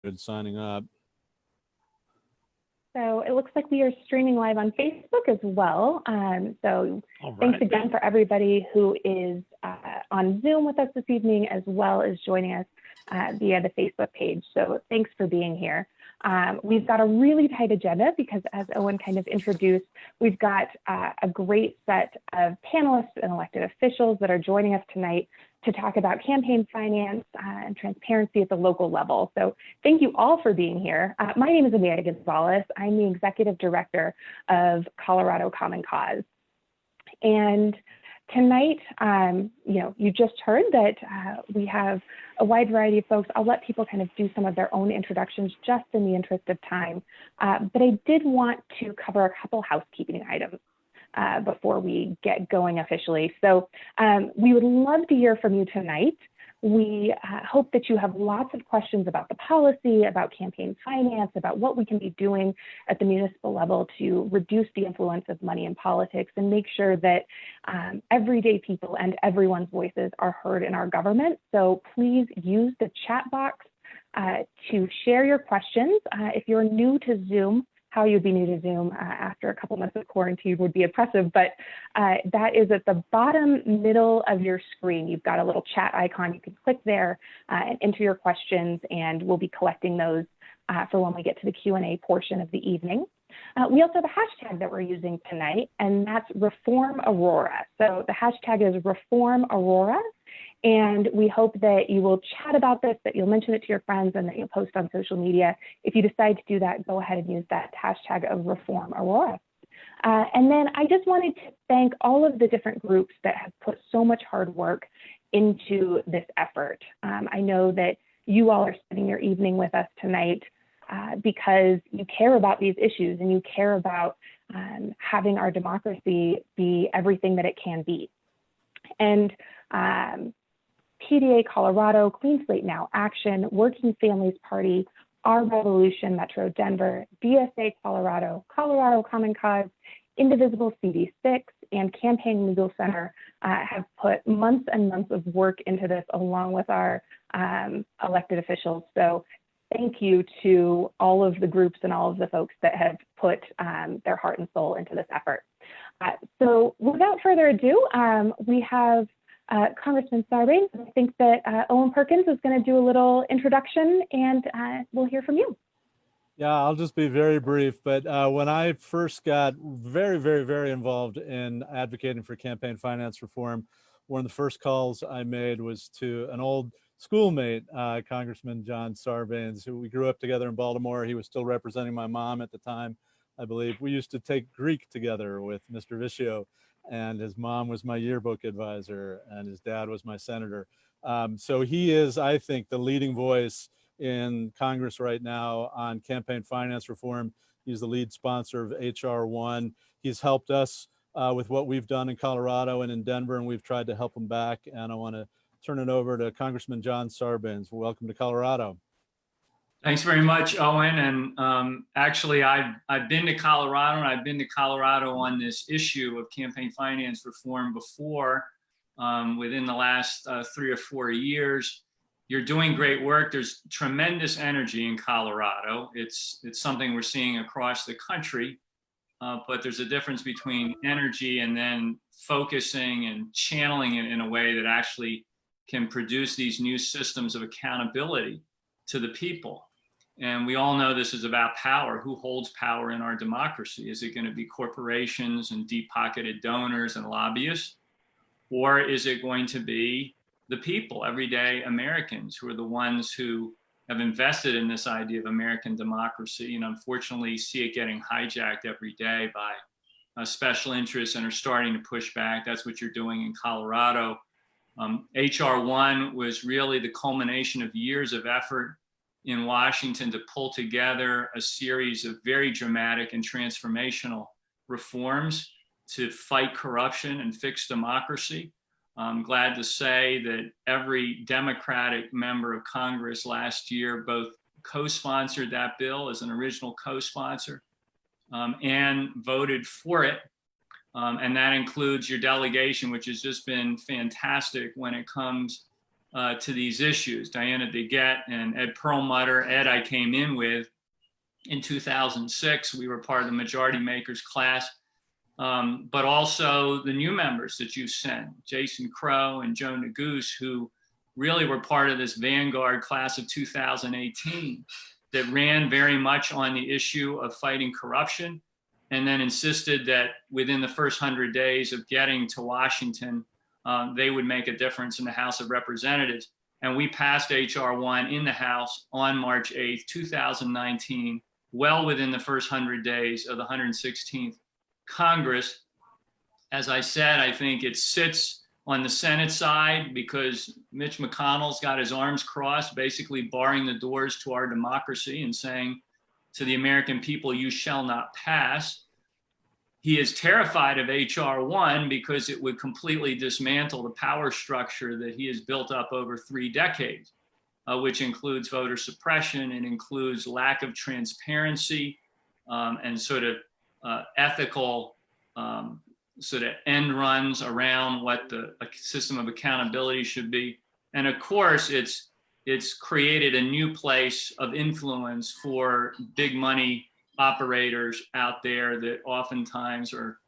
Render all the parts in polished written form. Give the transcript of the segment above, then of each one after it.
Good, signing up. So it looks like we are streaming live on Facebook as well. So thanks again for everybody who is on Zoom with us this evening, as well as joining us via the Facebook page. So thanks for being here. We've got a really tight agenda because, as Owen kind of introduced, we've got a great set of panelists and elected officials that are joining us tonight to talk about campaign finance and transparency at the local level. So thank you all for being here. My name is Amanda Gonzalez. I'm the Executive Director of Colorado Common Cause. And tonight, you just heard that we have a wide variety of folks. I'll let people kind of do some of their own introductions just in the interest of time. But I did want to cover a couple housekeeping items before we get going officially. So we would love to hear from you tonight. We hope that you have lots of questions about the policy, about campaign finance, about what we can be doing at the municipal level to reduce the influence of money in politics and make sure that everyday people and everyone's voices are heard in our government. So please use the chat box to share your questions. If you're new to Zoom, how you'd be new to Zoom after a couple months of quarantine would be oppressive, but that is at the bottom middle of your screen. You've got a little chat icon. You can click there and enter your questions, and we'll be collecting those for when we get to the Q&A portion of the evening. We also have a hashtag that we're using tonight, and that's Reform Aurora. So the hashtag is Reform Aurora. And we hope that you will chat about this, that you'll mention it to your friends, and that you'll post on social media. If you decide to do that, go ahead and use that hashtag of Reform Aurora. And then I just wanted to thank all of the different groups that have put so much hard work into this effort. I know that you all are spending your evening with us tonight because you care about these issues and you care about having our democracy be everything that it can be. And PDA Colorado, Clean Slate Now Action, Working Families Party, Our Revolution, Metro Denver, DSA Colorado, Colorado Common Cause, Indivisible CD6, and Campaign Legal Center have put months and months of work into this along with our elected officials. So thank you to all of the groups and all of the folks that have put their heart and soul into this effort. So without further ado, we have Congressman Sarbanes. I think that Owen Perkins is going to do a little introduction, and we'll hear from you. Yeah, I'll just be very brief. But when I first got very involved in advocating for campaign finance reform, one of the first calls I made was to an old schoolmate, Congressman John Sarbanes, who we grew up together in Baltimore. He was still representing my mom at the time, I believe. We used to take Greek together with Mr. Vishio, and his mom was my yearbook advisor, and his dad was my senator. So he is, I think, the leading voice in Congress right now on campaign finance reform. He's the lead sponsor of HR 1. He's helped us with what we've done in Colorado and in Denver, and we've tried to help him back. And I want to turn it over to Congressman John Sarbanes. Welcome to Colorado. Thanks very much, Owen. And actually, I've been to Colorado, and I've been to Colorado on this issue of campaign finance reform before, within the last 3 or 4 years. You're doing great work. There's tremendous energy in Colorado. It's something we're seeing across the country, but there's a difference between energy and then focusing and channeling it in a way that actually can produce these new systems of accountability to the people. And we all know this is about power. Who holds power in our democracy? Is it going to be corporations and deep-pocketed donors and lobbyists? Or is it going to be the people, everyday Americans, who are the ones who have invested in this idea of American democracy and unfortunately see it getting hijacked every day by special interests and are starting to push back? That's what you're doing in Colorado. HR 1 was really the culmination of years of effort in Washington to pull together a series of very dramatic and transformational reforms to fight corruption and fix democracy. I'm glad to say that every Democratic member of Congress last year both co-sponsored that bill as an original co-sponsor and voted for it. And that includes your delegation, which has just been fantastic when it comes to these issues. Diana DeGette and Ed Perlmutter. Ed, I came in with in 2006. We were part of the majority makers class, but also the new members that you've sent, Jason Crow and Joe Neguse, who really were part of this vanguard class of 2018 that ran very much on the issue of fighting corruption, and then insisted that within the first 100 days of getting to Washington, they would make a difference in the House of Representatives. And we passed H.R. 1 in the House on March 8th, 2019, well within the first 100 days of the 116th Congress. As I said, I think it sits on the Senate side because Mitch McConnell's got his arms crossed, basically barring the doors to our democracy and saying to the American people, you shall not pass. He is terrified of H.R. 1 because it would completely dismantle the power structure that he has built up over 3 decades, which includes voter suppression and includes lack of transparency and sort of ethical sort of end runs around what the system of accountability should be. And of course, it's created a new place of influence for big money operators out there that oftentimes are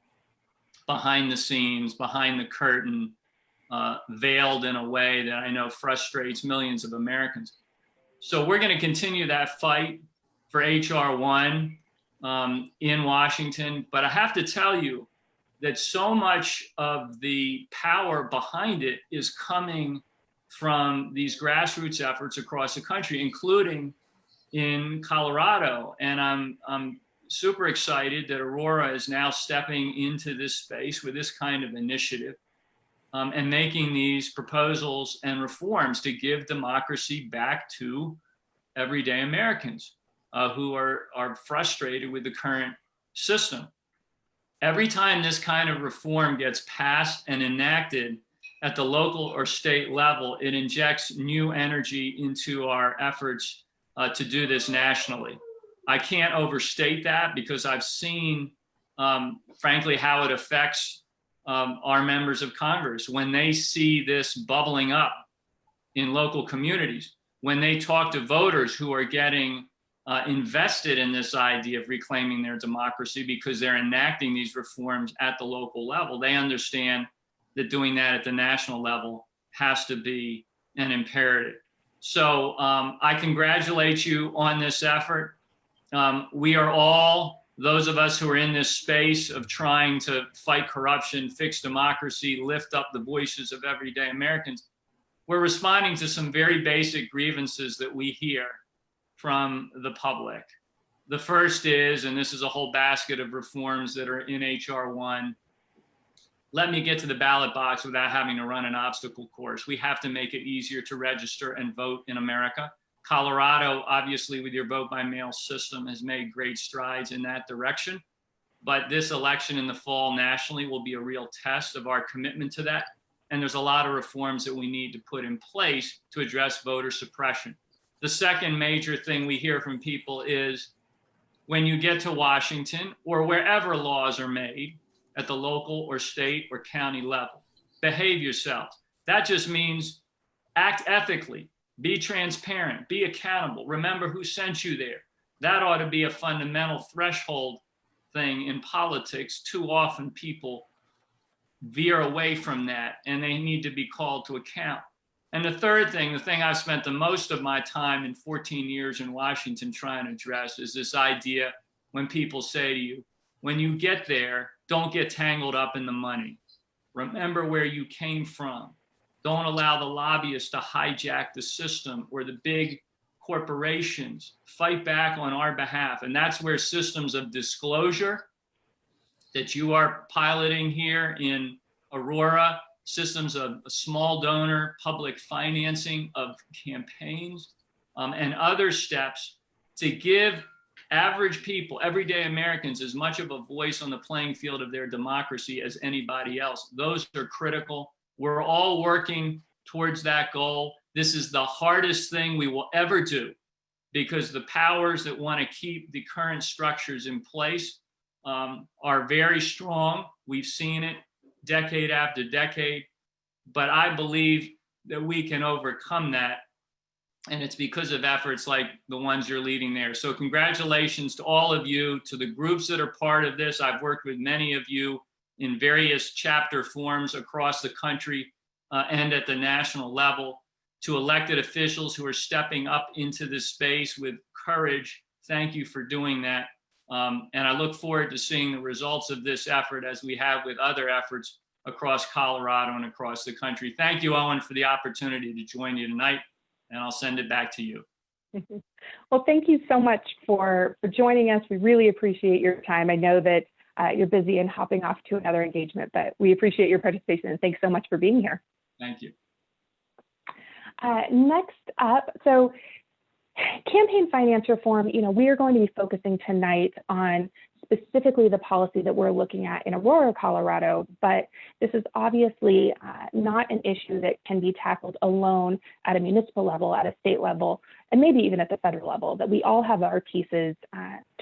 behind the scenes, behind the curtain, veiled in a way that I know frustrates millions of Americans. So we're going to continue that fight for H.R. 1 in Washington. But I have to tell you that so much of the power behind it is coming from these grassroots efforts across the country, including in Colorado. And I'm super excited that Aurora is now stepping into this space with this kind of initiative and making these proposals and reforms to give democracy back to everyday Americans who are frustrated with the current system. Every time this kind of reform gets passed and enacted at the local or state level, it injects new energy into our efforts to do this nationally. I can't overstate that because I've seen, frankly, how it affects our members of Congress when they see this bubbling up in local communities, when they talk to voters who are getting invested in this idea of reclaiming their democracy because they're enacting these reforms at the local level. They understand that doing that at the national level has to be an imperative. So I congratulate you on this effort. We are all, those of us who are in this space of trying to fight corruption, fix democracy, lift up the voices of everyday Americans, we're responding to some very basic grievances that we hear from the public. The first is, and this is a whole basket of reforms that are in H.R. 1, let me get to the ballot box without having to run an obstacle course. We have to make it easier to register and vote in America. Colorado, obviously, with your vote by mail system, has made great strides in that direction. But this election in the fall nationally will be a real test of our commitment to that. And there's a lot of reforms that we need to put in place to address voter suppression. The second major thing we hear from people is when you get to Washington or wherever laws are made at the local or state or county level, behave yourselves. That just means act ethically, be transparent, be accountable, remember who sent you there. That ought to be a fundamental threshold thing in politics. Too often people veer away from that and they need to be called to account. And the third thing, the thing I've spent the most of my time in 14 years in Washington trying to address is this idea when people say to you, when you get there, don't get tangled up in the money. Remember where you came from. Don't allow the lobbyists to hijack the system or the big corporations. Fight back on our behalf. And that's where systems of disclosure that you are piloting here in Aurora, systems of small donor public financing of campaigns, and other steps to give average people, everyday Americans, as much of a voice on the playing field of their democracy as anybody else. Those are critical. We're all working towards that goal. This is the hardest thing we will ever do because the powers that want to keep the current structures in place are very strong. We've seen it decade after decade. But I believe that we can overcome that. And it's because of efforts like the ones you're leading there. So congratulations to all of you, to the groups that are part of this. I've worked with many of you in various chapter forms across the country and at the national level, to elected officials who are stepping up into this space with courage. Thank you for doing that. And I look forward to seeing the results of this effort, as we have with other efforts across Colorado and across the country. Thank you, Owen, for the opportunity to join you tonight, and I'll send it back to you. Well, thank you so much for joining us. We really appreciate your time. I know that you're busy and hopping off to another engagement, but we appreciate your participation, and thanks so much for being here. Thank you. Next up, so campaign finance reform, we are going to be focusing tonight on specifically the policy that we're looking at in Aurora, Colorado, but this is obviously not an issue that can be tackled alone at a municipal level, at a state level, and maybe even at the federal level, that we all have our pieces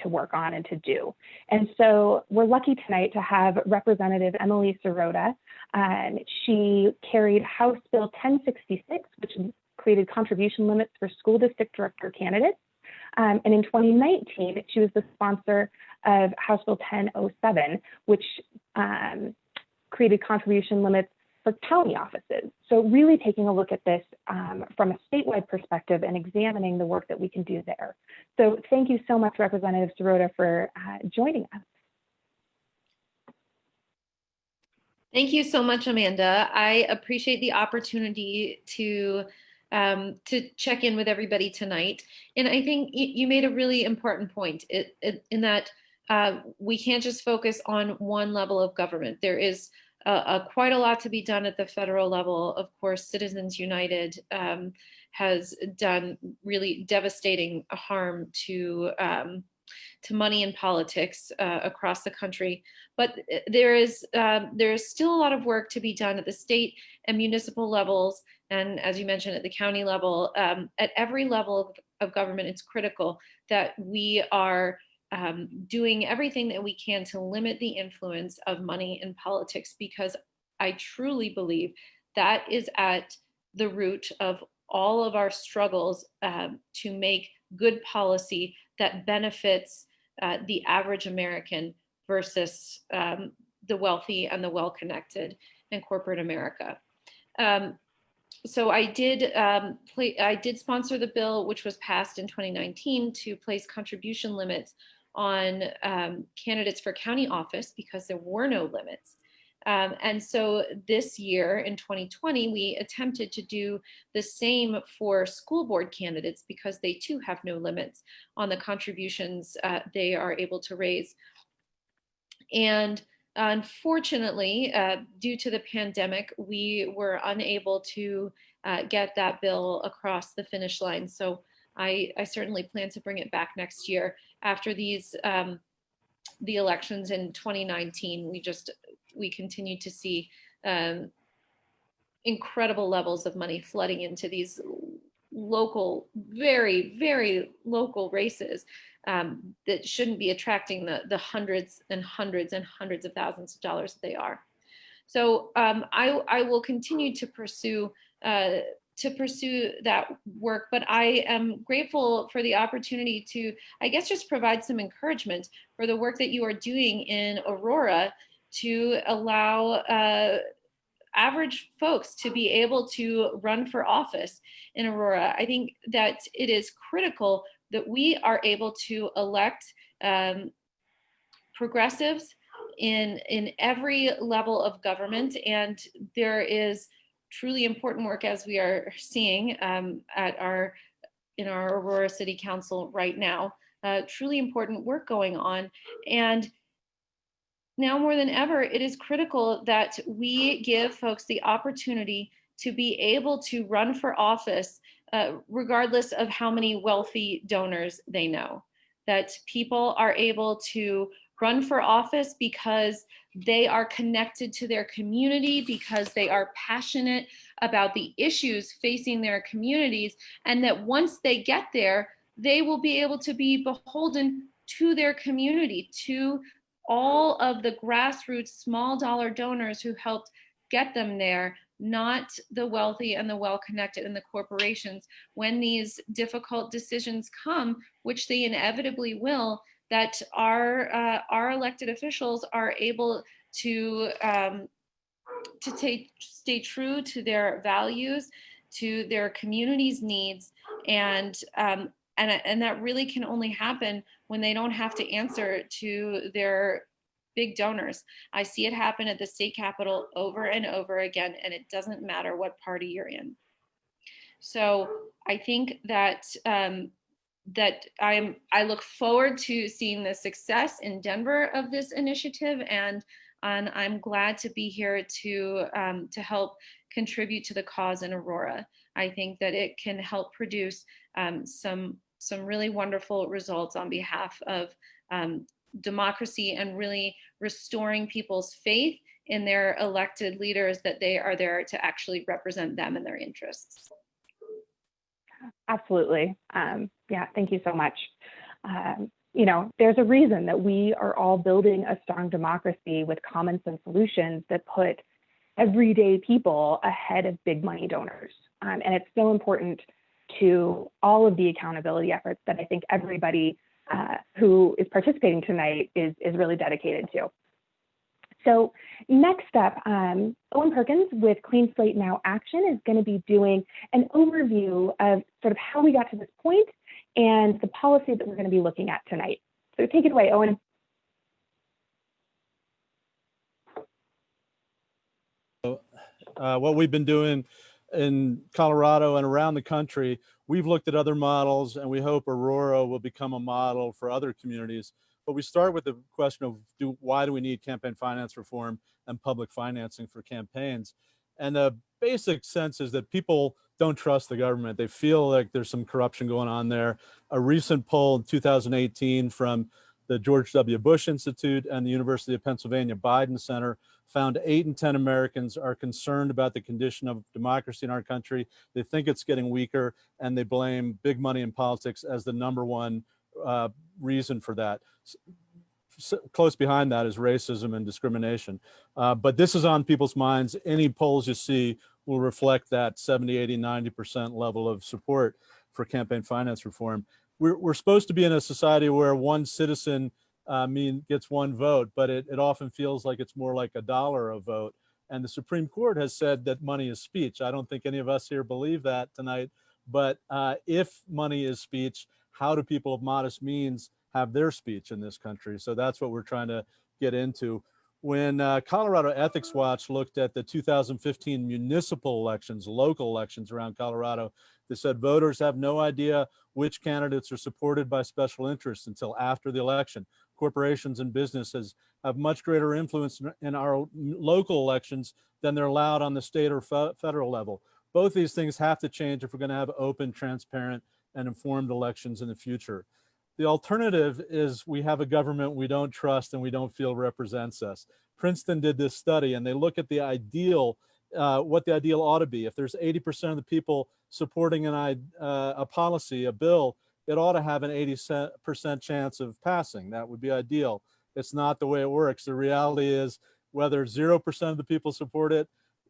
to work on and to do. And so we're lucky tonight to have Representative Emily Sirota. She carried House Bill 1066, which created contribution limits for school district director candidates. And in 2019, she was the sponsor of House Bill 1007, which created contribution limits for county offices. So really taking a look at this from a statewide perspective and examining the work that we can do there. So thank you so much, Representative Sirota, for joining us. Thank you so much, Amanda. I appreciate the opportunity to check in with everybody tonight. And I think you made a really important point in that we can't just focus on one level of government. There is quite a lot to be done at the federal level. Of course, Citizens United has done really devastating harm to money in politics across the country. But there is still a lot of work to be done at the state and municipal levels. And as you mentioned, at the county level, at every level of government, it's critical that we are doing everything that we can to limit the influence of money in politics, because I truly believe that is at the root of all of our struggles to make good policy that benefits the average American versus the wealthy and the well-connected in corporate America. So I did sponsor the bill, which was passed in 2019, to place contribution limits on candidates for county office because there were no limits. And so this year in 2020, we attempted to do the same for school board candidates because they too have no limits on the contributions they are able to raise. And unfortunately, due to the pandemic, we were unable to get that bill across the finish line. So I certainly plan to bring it back next year. After these the elections in 2019, we continue to see incredible levels of money flooding into these local, very, very local races that shouldn't be attracting the hundreds and hundreds and hundreds of thousands of dollars that they are. So I will continue to pursue that work, but I am grateful for the opportunity to, I guess, just provide some encouragement for the work that you are doing in Aurora to allow average folks to be able to run for office in Aurora. I think that it is critical that we are able to elect progressives in every level of government, and there is truly important work, as we are seeing in our Aurora City Council right now, truly important work going on. And now more than ever, it is critical that we give folks the opportunity to be able to run for office regardless of how many wealthy donors they know. That people are able to run for office because they are connected to their community, because they are passionate about the issues facing their communities, and that once they get there, they will be able to be beholden to their community, to all of the grassroots small dollar donors who helped get them there, not the wealthy and the well-connected and the corporations, when these difficult decisions come, which they inevitably will, that our elected officials are able to stay true to their values, to their community's needs, and that really can only happen when they don't have to answer to their big donors. I see it happen at the state capitol over and over again, and it doesn't matter what party you're in. So I think that I look forward to seeing the success in Denver of this initiative, and I'm glad to be here to help contribute to the cause in Aurora. I think that it can help produce some really wonderful results on behalf of democracy and really restoring people's faith in their elected leaders, that they are there to actually represent them and their interests. Absolutely. Yeah, thank you so much. You know, there's a reason that we are all building a strong democracy with common sense solutions that put everyday people ahead of big money donors. And it's so important to all of the accountability efforts that I think everybody who is participating tonight is really dedicated to. So next up, Owen Perkins with Clean Slate Now Action is going to be doing an overview of sort of how we got to this point and the policy that we're going to be looking at tonight. So take it away, Owen. What we've been doing in Colorado and around the country, we've looked at other models, and we hope Aurora will become a model for other communities. But we start with the question of why do we need campaign finance reform and public financing for campaigns? And the basic sense is that people don't trust the government. They feel like there's some corruption going on there. A recent poll in 2018 from the George W. Bush Institute and the University of Pennsylvania Biden Center found 8 in 10 Americans are concerned about the condition of democracy in our country. They think it's getting weaker, and they blame big money in politics as the #1 reason for that. Close behind that is racism and discrimination. But this is on people's minds. Any polls you see will reflect that 70, 80, 90% level of support for campaign finance reform. We're supposed to be in a society where one citizen gets one vote, but it often feels like it's more like $1 a vote. And the Supreme Court has said that money is speech. I don't think any of us here believe that tonight, but if money is speech, how do people of modest means have their speech in this country? So that's what we're trying to get into. When Colorado Ethics Watch looked at the 2015 municipal elections, local elections around Colorado, they said voters have no idea which candidates are supported by special interests until after the election. Corporations and businesses have much greater influence in our local elections than they're allowed on the state or federal level. Both these things have to change if we're going to have open, transparent, and informed elections in the future. The alternative is we have a government we don't trust and we don't feel represents us. Princeton did this study, and they look at the ideal, what the ideal ought to be. If there's 80% of the people supporting a policy, a bill, it ought to have an 80% chance of passing. That would be ideal. It's not the way it works. The reality is whether 0% of the people support it,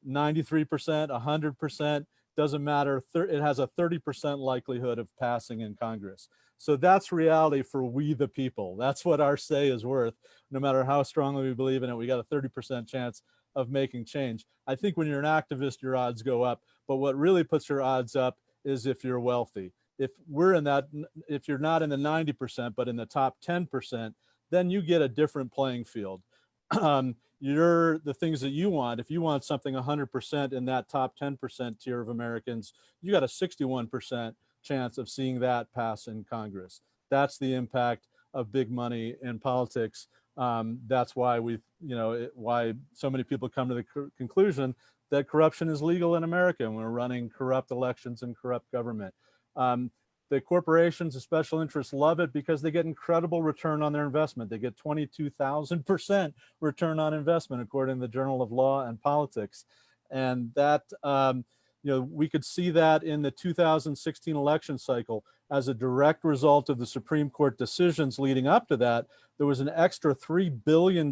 93%, 100%, doesn't matter. It has a 30% likelihood of passing in Congress. So that's reality for we the people. That's what our say is worth. No matter how strongly we believe in it, we got a 30% chance of making change. I think when you're an activist, your odds go up. But what really puts your odds up is if you're wealthy. If we're in that, if you're not in the 90%, but in the top 10%, then you get a different playing field. You're the things that you want. If you want something 100% in that top 10% tier of Americans, you got a 61% chance of seeing that pass in Congress. That's the impact of big money in politics. That's why why so many people come to the conclusion that corruption is legal in America, and we're running corrupt elections and corrupt government. The corporations, the special interests love it because they get incredible return on their investment. They get 22,000% return on investment, according to the Journal of Law and Politics. And that, we could see that in the 2016 election cycle as a direct result of the Supreme Court decisions leading up to that. There was an extra $3 billion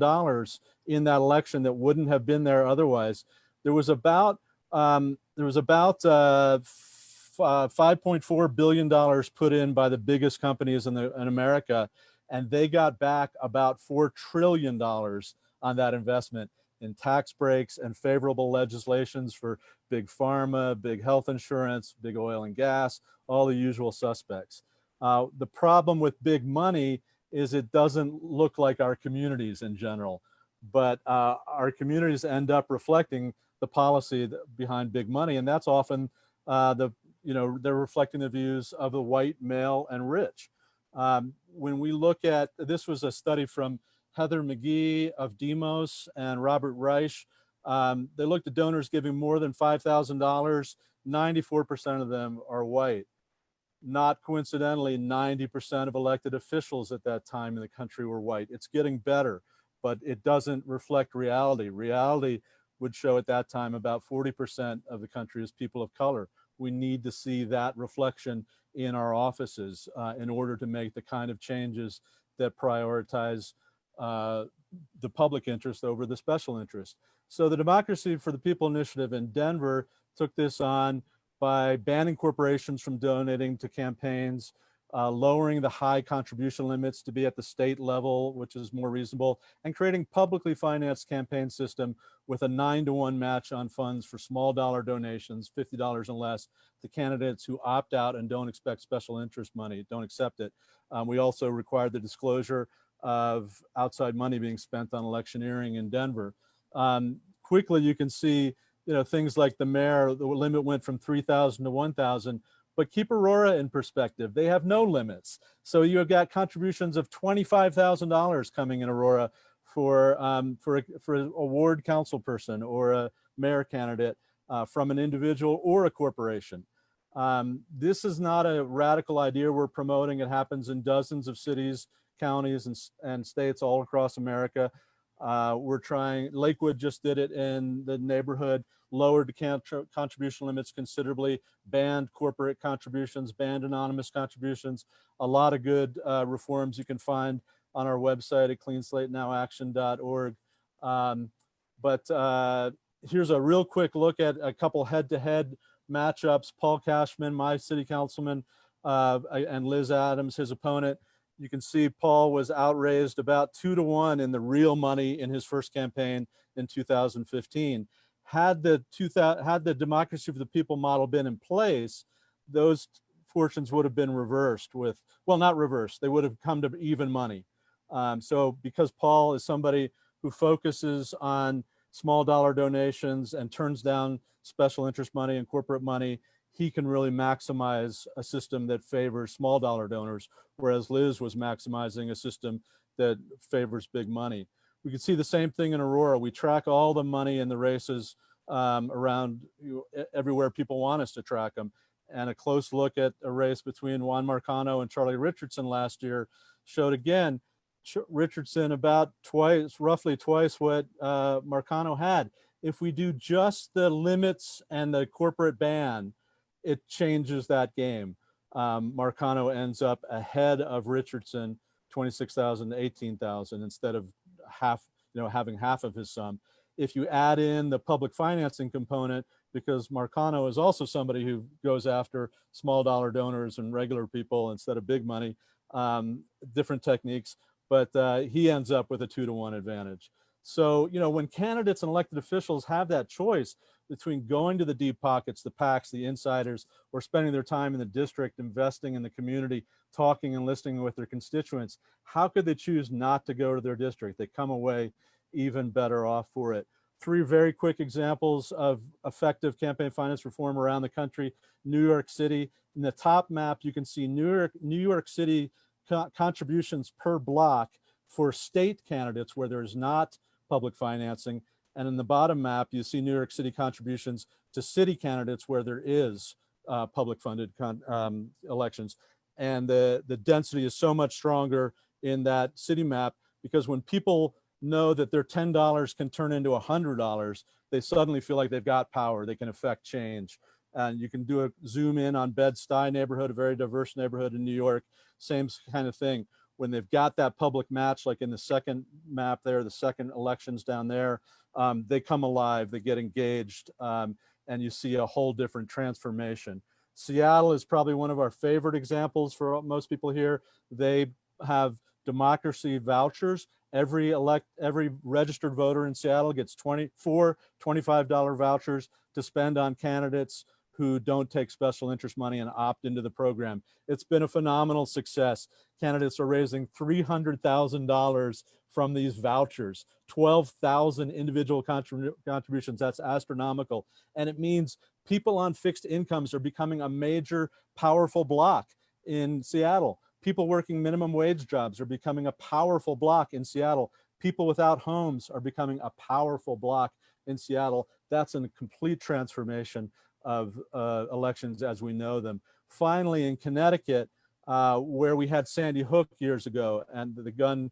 in that election that wouldn't have been there otherwise. There was about there was about $5.4 billion put in by the biggest companies in America, and they got back about $4 trillion on that investment in tax breaks and favorable legislations for big pharma, big health insurance, big oil and gas, all the usual suspects. The problem with big money is it doesn't look like our communities in general, but our communities end up reflecting the policy behind big money, and that's often they're reflecting the views of the white, male, and rich. When we look at, this was a study from Heather McGee of Demos and Robert Reich. They looked at donors giving more than $5,000. 94% of them are white. Not coincidentally, 90% of elected officials at that time in the country were white. It's getting better, but it doesn't reflect reality. Reality would show at that time about 40% of the country is people of color. We need to see that reflection in our offices in order to make the kind of changes that prioritize the public interest over the special interest. So the Democracy for the People initiative in Denver took this on by banning corporations from donating to campaigns, lowering the high contribution limits to be at the state level, which is more reasonable, and creating publicly financed campaign system with a 9-to-1 match on funds for small dollar donations, $50 and less, to candidates who opt out and don't expect special interest money, don't accept it. We also required the disclosure of outside money being spent on electioneering in Denver. Quickly, you can see, things like the mayor, the limit went from 3,000 to 1,000. But keep Aurora in perspective. They have no limits. So you have got contributions of $25,000 coming in Aurora for a ward council person or a mayor candidate from an individual or a corporation. This is not a radical idea we're promoting. It happens in dozens of cities, counties, and states all across America. We're trying, Lakewood just did it in the neighborhood, lowered the contribution limits considerably, banned corporate contributions, banned anonymous contributions, a lot of good reforms you can find on our website at cleanslatenowAction.org. But here's a real quick look at a couple head-to-head matchups. Paul Cashman, my city councilman, and Liz Adams, his opponent. You can see Paul was outraised about 2-to-1 in the real money in his first campaign in 2015. Had the Democracy for the People model been in place, those fortunes would have been reversed with, well, not reversed, they would have come to even money. So because Paul is somebody who focuses on small dollar donations and turns down special interest money and corporate money, he can really maximize a system that favors small dollar donors, whereas Liz was maximizing a system that favors big money. We can see the same thing in Aurora. We track all the money in the races around everywhere people want us to track them. And a close look at a race between Juan Marcano and Charlie Richardson last year showed again, Richardson about roughly twice what Marcano had. If we do just the limits and the corporate ban, it changes that game. Marcano ends up ahead of Richardson, 26,000 to 18,000 instead of having half of his sum. If you add in the public financing component, because Marcano is also somebody who goes after small dollar donors and regular people instead of big money, different techniques, but he ends up with a 2-to-1 advantage. So, when candidates and elected officials have that choice between going to the deep pockets, the PACs, the insiders, or spending their time in the district, investing in the community, talking and listening with their constituents, how could they choose not to go to their district? They come away even better off for it. 3 very quick examples of effective campaign finance reform around the country. New York City. In the top map, you can see New York City contributions per block for state candidates where there's not public financing. And in the bottom map, you see New York City contributions to city candidates where there is public funded elections. And the density is so much stronger in that city map because when people know that their $10 can turn into $100, they suddenly feel like they've got power, they can affect change. And you can do a zoom in on Bed-Stuy neighborhood, a very diverse neighborhood in New York, same kind of thing. When they've got that public match, like in the second map there, the second elections down there, they come alive, they get engaged, and and you see a whole different transformation. Seattle is probably one of our favorite examples for most people here. They have democracy vouchers. Every registered voter in Seattle gets $25 vouchers to spend on candidates who don't take special interest money and opt into the program. It's been a phenomenal success. Candidates are raising $300,000 from these vouchers, 12,000 individual contributions. That's astronomical. And it means people on fixed incomes are becoming a major, powerful bloc in Seattle. People working minimum wage jobs are becoming a powerful bloc in Seattle. People without homes are becoming a powerful bloc in Seattle. That's a complete transformation of elections as we know them. Finally, in Connecticut, where we had Sandy Hook years ago and the gun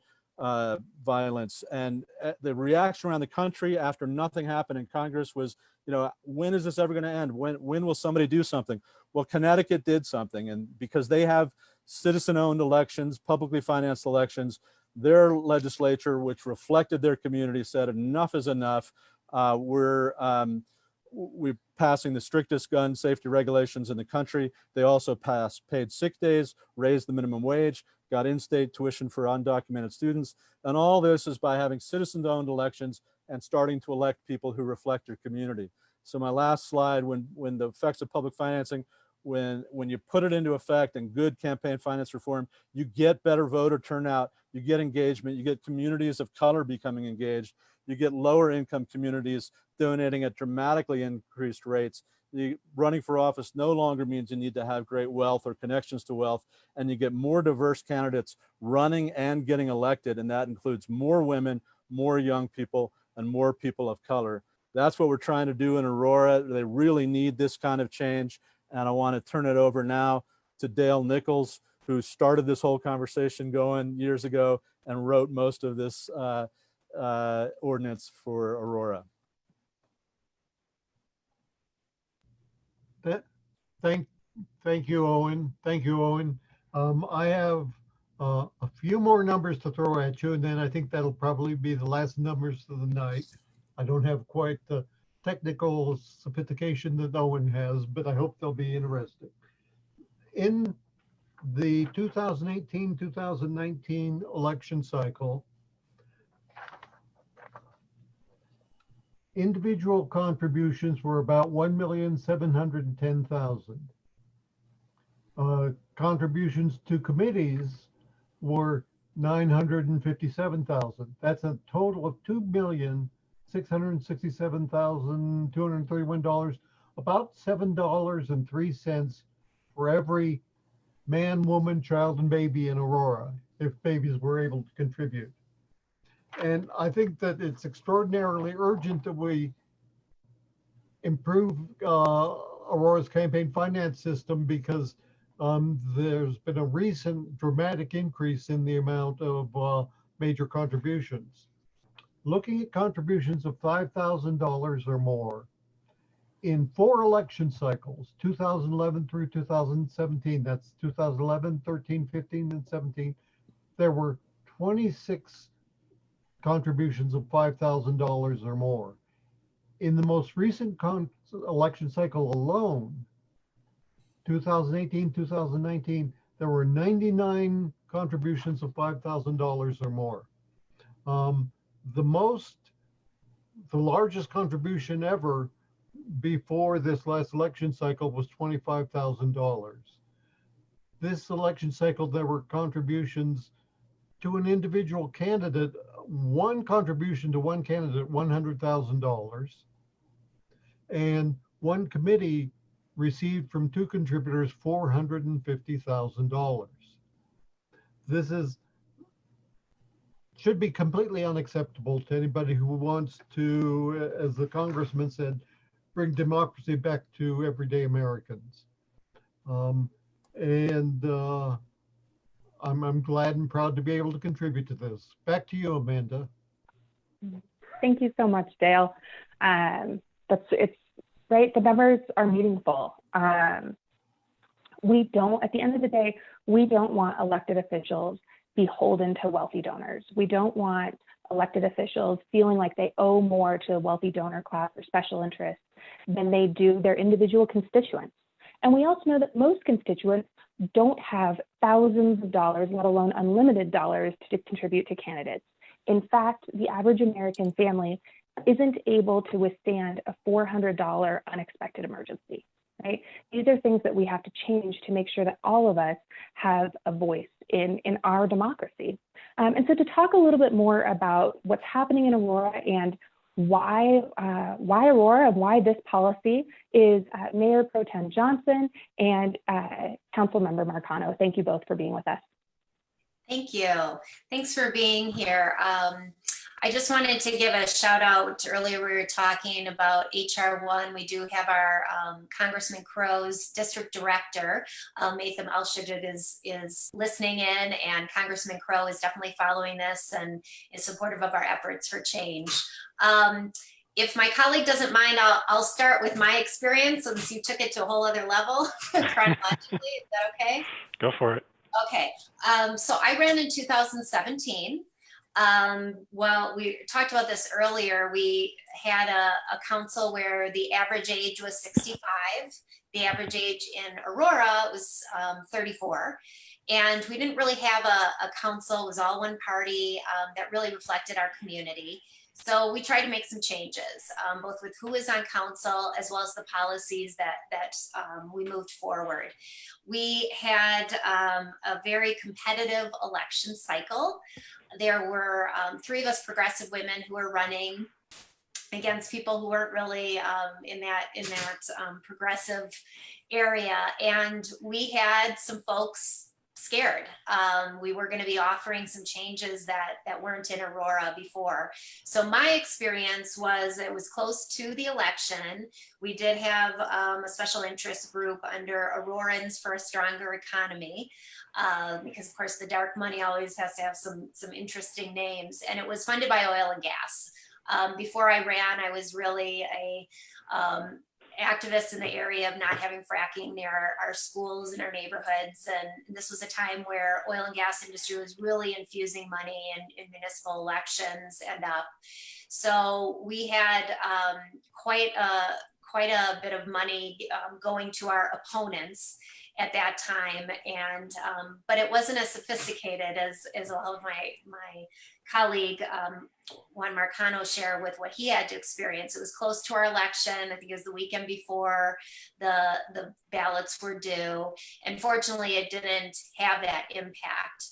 violence, and the reaction around the country after nothing happened in Congress was, you know, when is this ever going to end? When will somebody do something? Well, Connecticut did something, and because they have citizen-owned elections, publicly financed elections, their legislature, which reflected their community, said enough is enough. We're passing the strictest gun safety regulations in the country. They also passed paid sick days, raised the minimum wage, got in-state tuition for undocumented students. And all this is by having citizen-owned elections and starting to elect people who reflect your community. So my last slide, when the effects of public financing, when you put it into effect and good campaign finance reform, you get better voter turnout, you get engagement, you get communities of color becoming engaged, you get lower income communities donating at dramatically increased rates. Running for office no longer means you need to have great wealth or connections to wealth, and you get more diverse candidates running and getting elected, and that includes more women, more young people, and more people of color. That's what we're trying to do in Aurora. They really need this kind of change, and I want to turn it over now to Dale Nichols, who started this whole conversation going years ago and wrote most of this ordinance for Aurora. Thank you, Owen. Thank you, Owen. I have a few more numbers to throw at you, and then I think that'll probably be the last numbers of the night. I don't have quite the technical sophistication that Owen has, but I hope they'll be interesting. In the 2018-2019 election cycle, individual contributions were about 1,710,000. Contributions to committees were 957,000. That's a total of $2,667,231, about $7.03 for every man, woman, child, and baby in Aurora, if babies were able to contribute. And I think that it's extraordinarily urgent that we improve Aurora's campaign finance system, because there's been a recent dramatic increase in the amount of major contributions. Looking at contributions of $5,000 or more, in 4 election cycles, 2011 through 2017, that's 2011, 13, 15, and 17, there were 26 contributions of $5,000 or more. In the most recent election cycle alone, 2018, 2019, there were 99 contributions of $5,000 or more. The largest contribution ever before this last election cycle was $25,000. This election cycle, there were contributions to an individual candidate, one contribution to one candidate, $100,000, and one committee received from 2 contributors $450,000. This should be completely unacceptable to anybody who wants to, as the congressman said, bring democracy back to everyday Americans. I'm glad and proud to be able to contribute to this. Back to you, Amanda. Thank you so much, Dale. It's right. The numbers are meaningful. We don't, at the end of the day, we don't want elected officials beholden to wealthy donors. We don't want elected officials feeling like they owe more to a wealthy donor class or special interests than they do their individual constituents. And we also know that most constituents don't have thousands of dollars, let alone unlimited dollars, to contribute to candidates. In fact, the average American family isn't able to withstand a $400 unexpected emergency, right? These are things that we have to change to make sure that all of us have a voice in our democracy. And so to talk a little bit more about what's happening in Aurora and why Aurora and why this policy is Mayor Pro Tem Johnston and Councilmember Marcano. Thank you both for being with us. Thank you. Thanks for being here. I just wanted to give a shout out. Earlier we were talking about HR 1. We do have our Congressman Crow's district director, Matham Alshadid, is listening in, and Congressman Crow is definitely following this and is supportive of our efforts for change. If my colleague doesn't mind, I'll start with my experience since you took it to a whole other level chronologically. Is that okay? Go for it. Okay, so I ran in 2017. Well, we talked about this earlier. We had a council where the average age was 65. The average age in Aurora was 34. And we didn't really have a council. It was all one party that really reflected our community. So we tried to make some changes, both with who is on council as well as the policies that we moved forward. We had a very competitive election cycle. There were 3 of us progressive women who were running against people who weren't really in that progressive area, and we had some folks scared. We were going to be offering some changes that weren't in Aurora before. So my experience was it was close to the election. We did have a special interest group under Aurorans for a Stronger Economy, because of course the dark money always has to have some interesting names, and it was funded by oil and gas. Before I ran, I was really a activists in the area of not having fracking near our schools and our neighborhoods. And this was a time where oil and gas industry was really infusing money in municipal elections and up. So we had quite a bit of money going to our opponents at that time, and but it wasn't as sophisticated as all of my colleague Juan Marcano shared with what he had to experience. It was close to our election. I think it was the weekend before the ballots were due, and fortunately it didn't have that impact.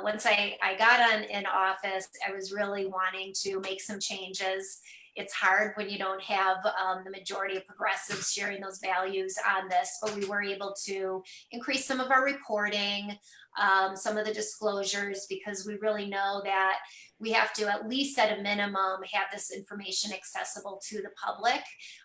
Once I got in office, I was really wanting to make some changes. It's hard when you don't have the majority of progressives sharing those values on this, but we were able to increase some of our reporting, some of the disclosures, because we really know that we have to, at least at a minimum, have this information accessible to the public.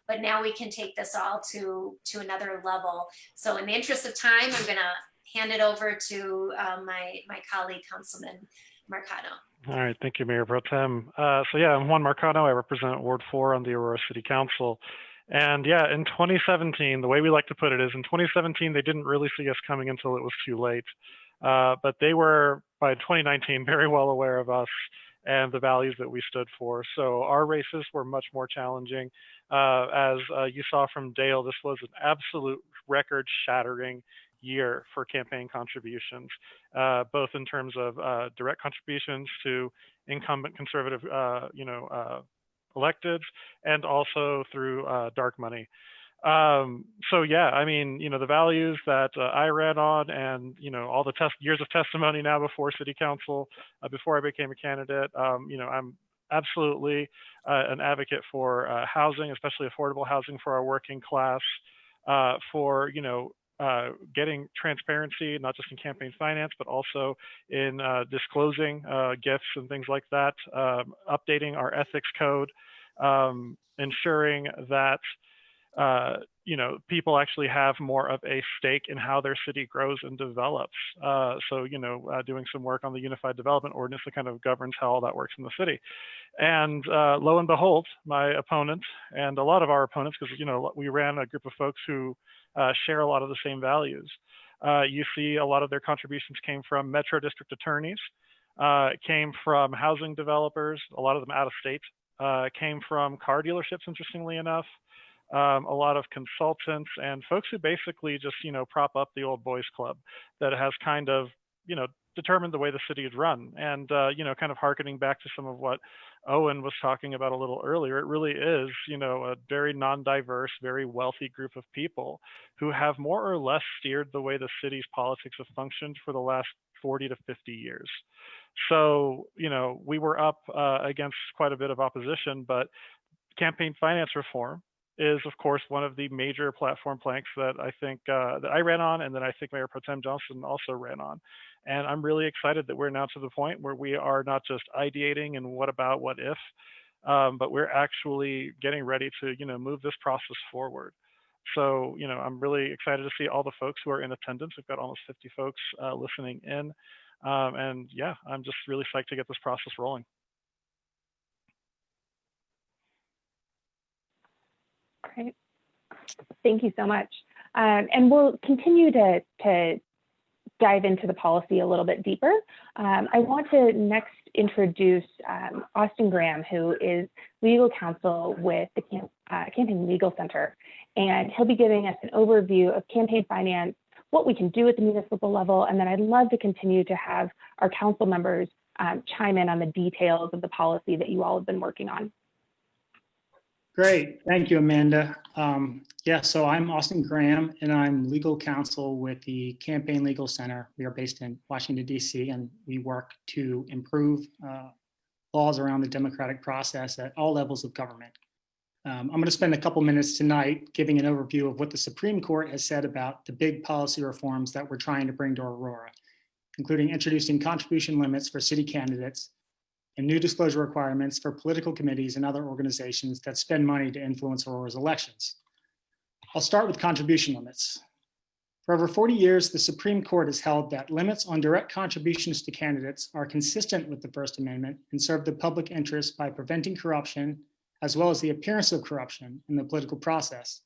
But now we can take this all to another level. So in the interest of time, I'm gonna hand it over to my colleague, Councilman Marcano. All right, thank you, Mayor Pro Tem. So yeah, I'm Juan Marcano. I represent Ward 4 on the Aurora City Council. And yeah, in 2017, the way we like to put it is in 2017, they didn't really see us coming until it was too late. But they were, by 2019, very well aware of us and the values that we stood for. So our races were much more challenging. As you saw from Dale, this was an absolute record-shattering year for campaign contributions, both in terms of direct contributions to incumbent conservative, electeds, and also through dark money. So yeah, I mean, the values that I ran on, and all the years of testimony now before City Council, before I became a candidate, I'm absolutely an advocate for housing, especially affordable housing for our working class, for getting transparency, not just in campaign finance, but also in disclosing gifts and things like that, updating our ethics code, ensuring that people actually have more of a stake in how their city grows and develops. So, doing some work on the Unified Development Ordinance that kind of governs how all that works in the city. And lo and behold, my opponent and a lot of our opponents, because, we ran a group of folks who share a lot of the same values. You see a lot of their contributions came from Metro District attorneys, came from housing developers, a lot of them out of state, came from car dealerships, interestingly enough, a lot of consultants and folks who basically just, prop up the old boys club that has kind of, determined the way the city is run. And, kind of hearkening back to some of what Owen was talking about a little earlier, it really is, a very non-diverse, very wealthy group of people who have more or less steered the way the city's politics have functioned for the last 40 to 50 years. So, we were up against quite a bit of opposition, but campaign finance reform is, of course, one of the major platform planks that I think that I ran on, and that I think Mayor Pro Tem Johnston also ran on. And I'm really excited that we're now to the point where we are not just ideating and what about, what if, but we're actually getting ready to, move this process forward. So, I'm really excited to see all the folks who are in attendance. We've got almost 50 folks listening in. And yeah, I'm just really psyched to get this process rolling. Great. Thank you so much. And we'll continue to dive into the policy a little bit deeper. I want to next introduce Austin Graham, who is legal counsel with the Campaign Legal Center. And he'll be giving us an overview of campaign finance, what we can do at the municipal level. And then I'd love to continue to have our council members chime in on the details of the policy that you all have been working on. Great, thank you, Amanda. So I'm Austin Graham, and I'm legal counsel with the Campaign Legal Center. We are based in Washington, D.C., and we work to improve laws around the democratic process at all levels of government. I'm going to spend a couple minutes tonight giving an overview of what the Supreme Court has said about the big policy reforms that we're trying to bring to Aurora, including introducing contribution limits for city candidates and new disclosure requirements for political committees and other organizations that spend money to influence Aurora's elections. I'll start with contribution limits. For over 40 years, the Supreme Court has held that limits on direct contributions to candidates are consistent with the First Amendment and serve the public interest by preventing corruption, as well as the appearance of corruption in the political process.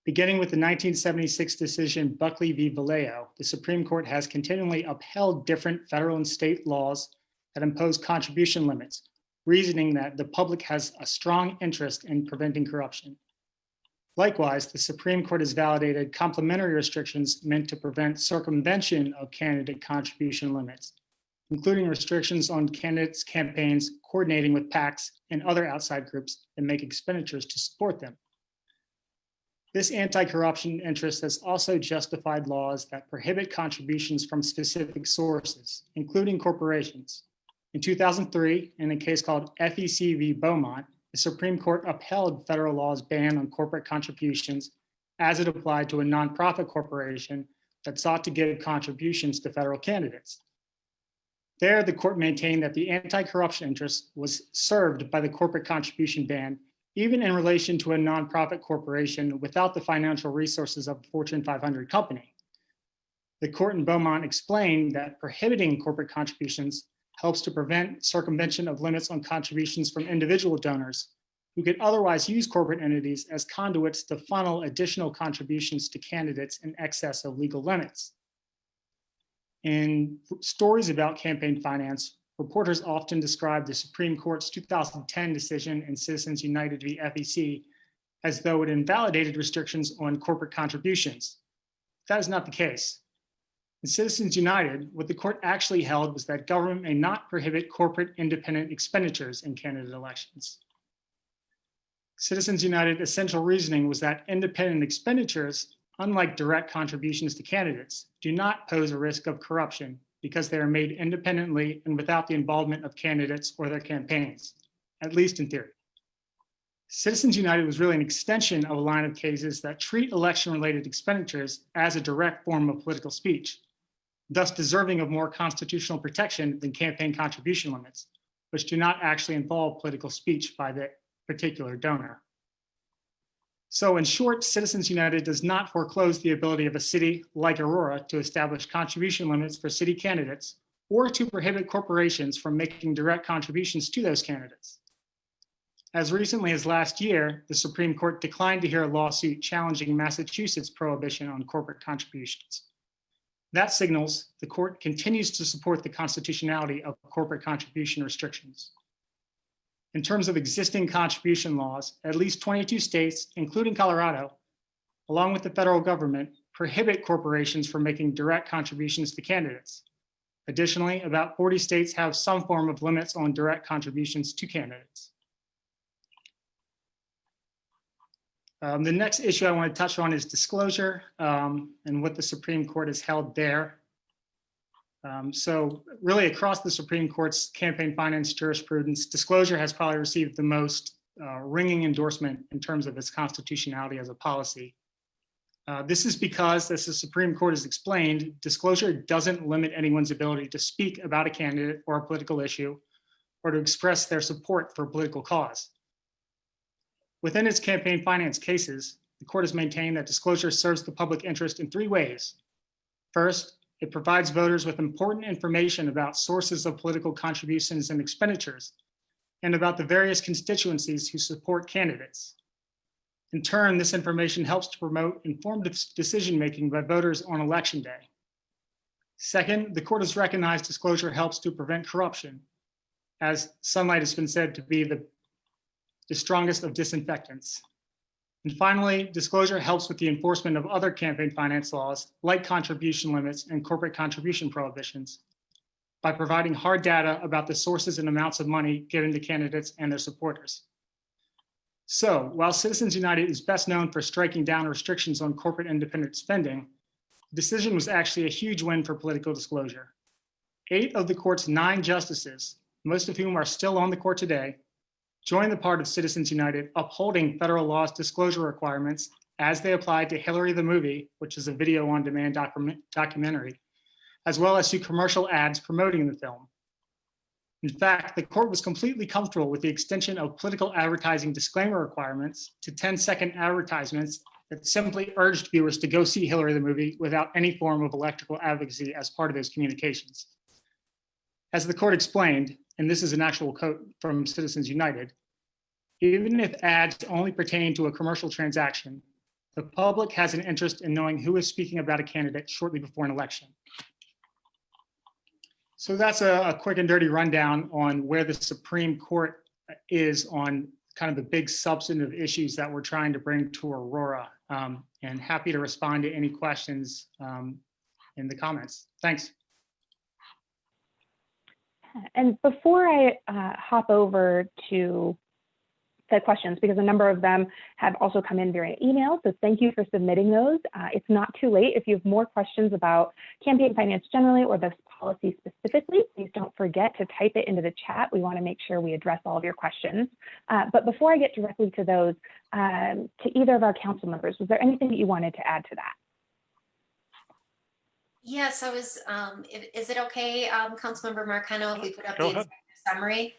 Beginning with the 1976 decision Buckley v. Vallejo, the Supreme Court has continually upheld different federal and state laws that impose contribution limits, reasoning that the public has a strong interest in preventing corruption. Likewise, the Supreme Court has validated complementary restrictions meant to prevent circumvention of candidate contribution limits, including restrictions on candidates' campaigns coordinating with PACs and other outside groups that make expenditures to support them. This anti-corruption interest has also justified laws that prohibit contributions from specific sources, including corporations. In 2003, in a case called FEC v. Beaumont, the Supreme Court upheld federal law's ban on corporate contributions as it applied to a nonprofit corporation that sought to give contributions to federal candidates. There, the court maintained that the anti-corruption interest was served by the corporate contribution ban, even in relation to a nonprofit corporation without the financial resources of a Fortune 500 company. The court in Beaumont explained that prohibiting corporate contributions helps to prevent circumvention of limits on contributions from individual donors who could otherwise use corporate entities as conduits to funnel additional contributions to candidates in excess of legal limits. In stories about campaign finance, reporters often describe the Supreme Court's 2010 decision in Citizens United v. FEC as though it invalidated restrictions on corporate contributions. That is not the case. In Citizens United, what the court actually held was that government may not prohibit corporate independent expenditures in candidate elections. Citizens United essential reasoning was that independent expenditures, unlike direct contributions to candidates, do not pose a risk of corruption because they are made independently and without the involvement of candidates or their campaigns, at least in theory. Citizens United was really an extension of a line of cases that treat election-related expenditures as a direct form of political speech, thus deserving of more constitutional protection than campaign contribution limits, which do not actually involve political speech by the particular donor. So in short, Citizens United does not foreclose the ability of a city like Aurora to establish contribution limits for city candidates or to prohibit corporations from making direct contributions to those candidates. As recently as last year, the Supreme Court declined to hear a lawsuit challenging Massachusetts' prohibition on corporate contributions. That signals the court continues to support the constitutionality of corporate contribution restrictions. In terms of existing contribution laws, at least 22 states, including Colorado, along with the federal government, prohibit corporations from making direct contributions to candidates. Additionally, about 40 states have some form of limits on direct contributions to candidates. The next issue I want to touch on is disclosure and what the Supreme Court has held there. So really across the Supreme Court's campaign finance jurisprudence, disclosure has probably received the most ringing endorsement in terms of its constitutionality as a policy. This is because, as the Supreme Court has explained, disclosure doesn't limit anyone's ability to speak about a candidate or a political issue or to express their support for a political cause. Within its campaign finance cases, the court has maintained that disclosure serves the public interest in three ways. First, it provides voters with important information about sources of political contributions and expenditures, and about the various constituencies who support candidates. In turn, this information helps to promote informed decision-making by voters on election day. Second, the court has recognized disclosure helps to prevent corruption, as sunlight has been said to be the strongest of disinfectants. And finally, disclosure helps with the enforcement of other campaign finance laws, like contribution limits and corporate contribution prohibitions, by providing hard data about the sources and amounts of money given to candidates and their supporters. So, while Citizens United is best known for striking down restrictions on corporate independent spending, the decision was actually a huge win for political disclosure. 8 of the court's 9 justices, most of whom are still on the court today, joined the part of Citizens United upholding federal law's disclosure requirements as they applied to Hillary the Movie, which is a video on demand documentary, as well as to commercial ads promoting the film. In fact, the court was completely comfortable with the extension of political advertising disclaimer requirements to 10-second advertisements that simply urged viewers to go see Hillary the Movie without any form of electoral advocacy as part of those communications. As the court explained, and this is an actual quote from Citizens United, even if ads only pertain to a commercial transaction, the public has an interest in knowing who is speaking about a candidate shortly before an election. So that's a quick and dirty rundown on where the Supreme Court is on kind of the big substantive issues that we're trying to bring to Aurora. And happy to respond to any questions in the comments. Thanks. And before I hop over to the questions, because a number of them have also come in via email, so thank you for submitting those. It's not too late. If you have more questions about campaign finance generally or this policy specifically, please don't forget to type it into the chat. We want to make sure we address all of your questions. But before I get directly to those, to either of our council members, was there anything that you wanted to add to that? Yes, I was, is it okay, Councilmember Marcano, if we put up Go the ahead. executive summary?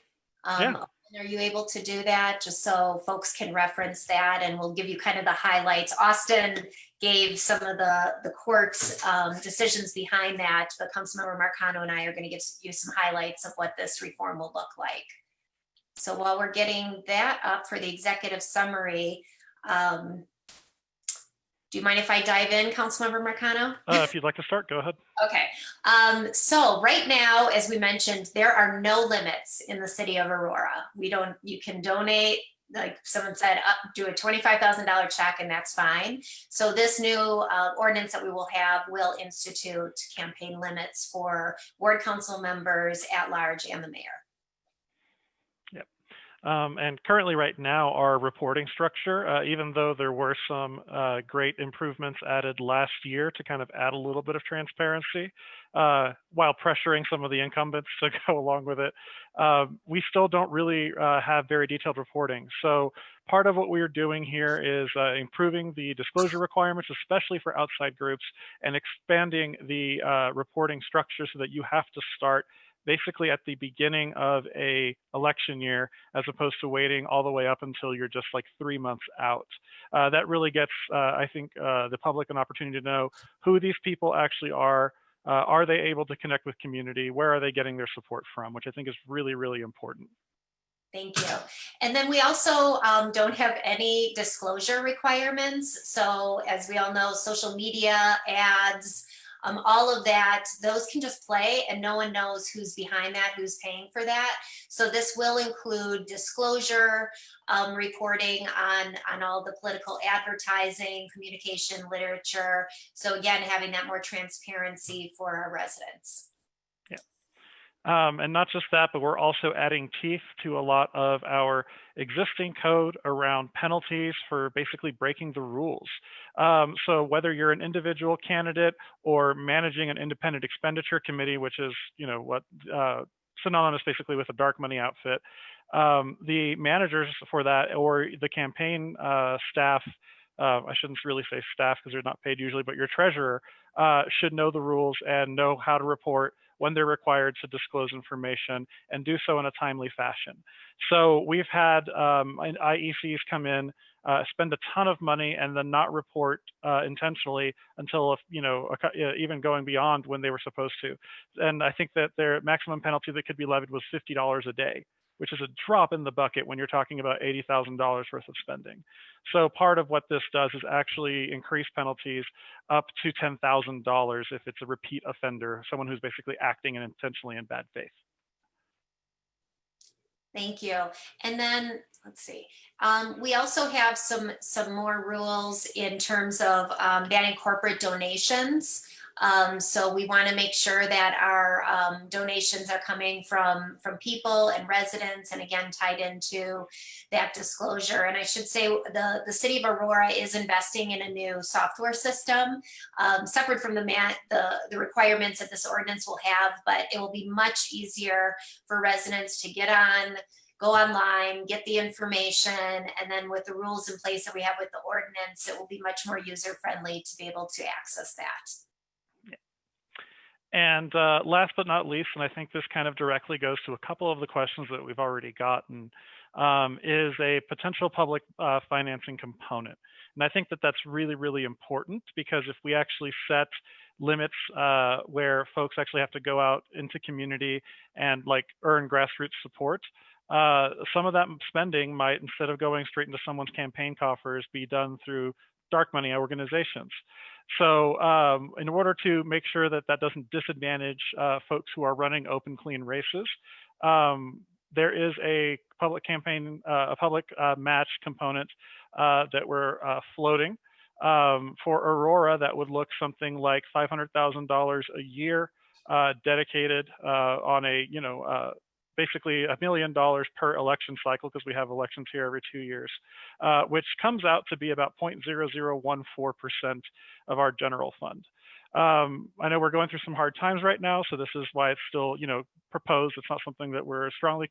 Yeah. Are you able to do that, just so folks can reference that, and we'll give you kind of the highlights? Austin gave some of the court's decisions behind that, but Councilmember Marcano and I are going to give you some highlights of what this reform will look like. So while we're getting that up for the executive summary, do you mind if I dive in, Councilmember Marcano? If you'd like to start, go ahead. Okay, so right now, as we mentioned, there are no limits in the city of Aurora. You can donate, like someone said, do a $25,000 check and that's fine. So this new ordinance that we will have will institute campaign limits for ward council members at large and the mayor. And currently right now, our reporting structure, even though there were some great improvements added last year to kind of add a little bit of transparency, while pressuring some of the incumbents to go along with it, we still don't really have very detailed reporting. So part of what we are doing here is improving the disclosure requirements, especially for outside groups, and expanding the reporting structure so that you have to start basically at the beginning of a election year, as opposed to waiting all the way up until you're just like 3 months out. That really gets, I think, the public an opportunity to know who these people actually are they able to connect with community, where are they getting their support from, which I think is really, really important. Thank you. And then we also don't have any disclosure requirements. So as we all know, social media ads, all of that, those can just play and no one knows who's behind that, who's paying for that. So this will include disclosure, reporting on all the political advertising, communication, literature. So again, having that more transparency for our residents. And not just that, but we're also adding teeth to a lot of our existing code around penalties for basically breaking the rules. So whether you're an individual candidate or managing an independent expenditure committee, which is, what synonymous basically with a dark money outfit, the managers for that or the campaign staff, I shouldn't really say staff because they're not paid usually, but your treasurer should know the rules and know how to report when they're required to disclose information and do so in a timely fashion. So we've had IECs come in, spend a ton of money and then not report intentionally until, even going beyond when they were supposed to. And I think that their maximum penalty that could be levied was $50 a day, which is a drop in the bucket when you're talking about $80,000 worth of spending. So part of what this does is actually increase penalties up to $10,000 if it's a repeat offender, someone who's basically acting intentionally in bad faith. Thank you. And then let's see. We also have some more rules in terms of banning corporate donations. So we want to make sure that our donations are coming from people and residents, and again tied into that disclosure. And I should say the city of Aurora is investing in a new software system, separate from the requirements that this ordinance will have, but it will be much easier for residents to get on, go online, get the information, and then with the rules in place that we have with the ordinance, it will be much more user-friendly to be able to access that. And last but not least, and I think this kind of directly goes to a couple of the questions that we've already gotten, is a potential public financing component. And I think that that's really, really important, because if we actually set limits where folks actually have to go out into community and earn grassroots support, some of that spending might, instead of going straight into someone's campaign coffers, be done through dark money organizations. So in order to make sure that that doesn't disadvantage folks who are running open, clean races, there is a public campaign, a public match component that we're floating for Aurora. That would look something like $500,000 a year dedicated on a, basically $1 million per election cycle, because we have elections here every 2 years, which comes out to be about 0.0014% of our general fund. I know we're going through some hard times right now, so this is why it's still, proposed. It's not something that we're strongly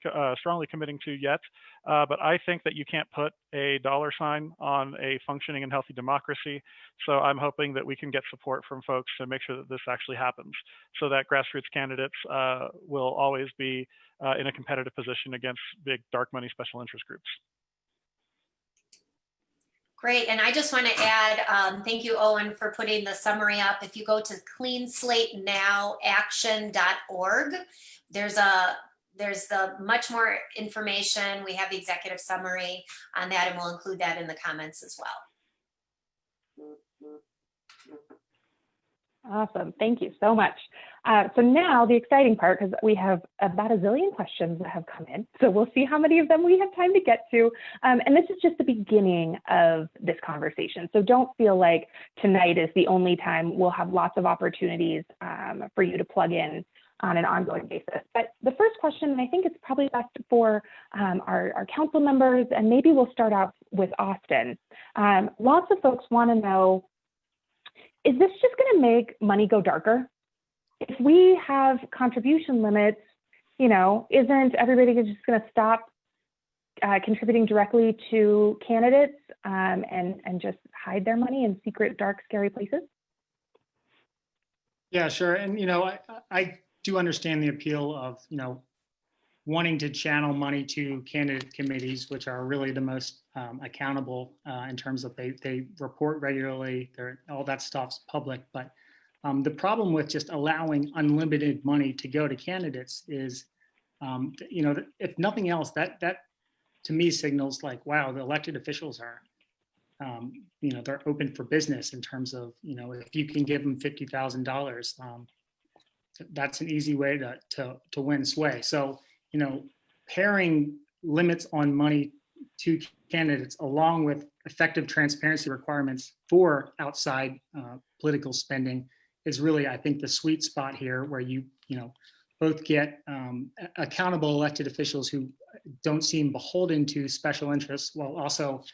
committing to yet, but I think that you can't put a dollar sign on a functioning and healthy democracy. So I'm hoping that we can get support from folks to make sure that this actually happens, so that grassroots candidates will always be in a competitive position against big dark money special interest groups. Great, and I just want to add, thank you, Owen, for putting the summary up. If you go to cleanslatenowaction.org, there's the much more information. We have the executive summary on that, and we'll include that in the comments as well. Awesome. Thank you so much. So now the exciting part, because we have about a zillion questions that have come in. So we'll see how many of them we have time to get to. And this is just the beginning of this conversation. So don't feel like tonight is the only time. We'll have lots of opportunities for you to plug in on an ongoing basis. But the first question, and I think it's probably best for our council members, and maybe we'll start out with Austin. Lots of folks want to know, is this just going to make money go darker? If we have contribution limits, isn't everybody just going to stop contributing directly to candidates and just hide their money in secret, dark, scary places? Yeah, sure. And, I do understand the appeal of, wanting to channel money to candidate committees, which are really the most accountable in terms of they report regularly, all that stuff's public. But the problem with just allowing unlimited money to go to candidates is, if nothing else, that to me signals like, wow, the elected officials are they're open for business in terms of, if you can give them $50,000, that's an easy way to win sway. So, pairing limits on money to candidates along with effective transparency requirements for outside political spending is really, I think, the sweet spot here, where you both get accountable elected officials who don't seem beholden to special interests, while also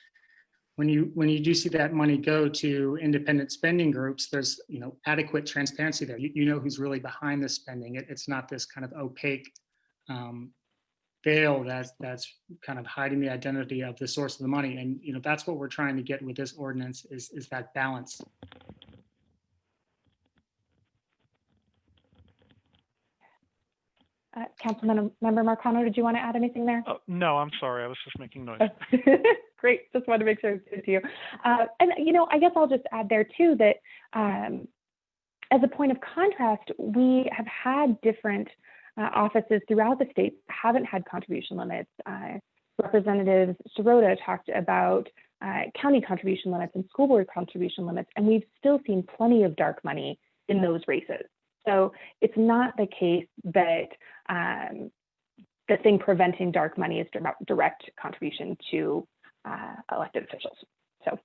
when you do see that money go to independent spending groups, there's adequate transparency there. You know who's really behind the spending. It's not this kind of opaque veil that's kind of hiding the identity of the source of the money. And that's what we're trying to get with this ordinance is that balance. Councilmember Marcano, did you want to add anything there? Oh, no, I'm sorry. I was just making noise. Great. Just wanted to make sure it's good to you. And, I guess I'll just add there too that as a point of contrast, we have had different offices throughout the state that haven't had contribution limits. Representative Sirota talked about county contribution limits and school board contribution limits, and we've still seen plenty of dark money in those races. So it's not the case that the thing preventing dark money is direct contribution to elected officials. So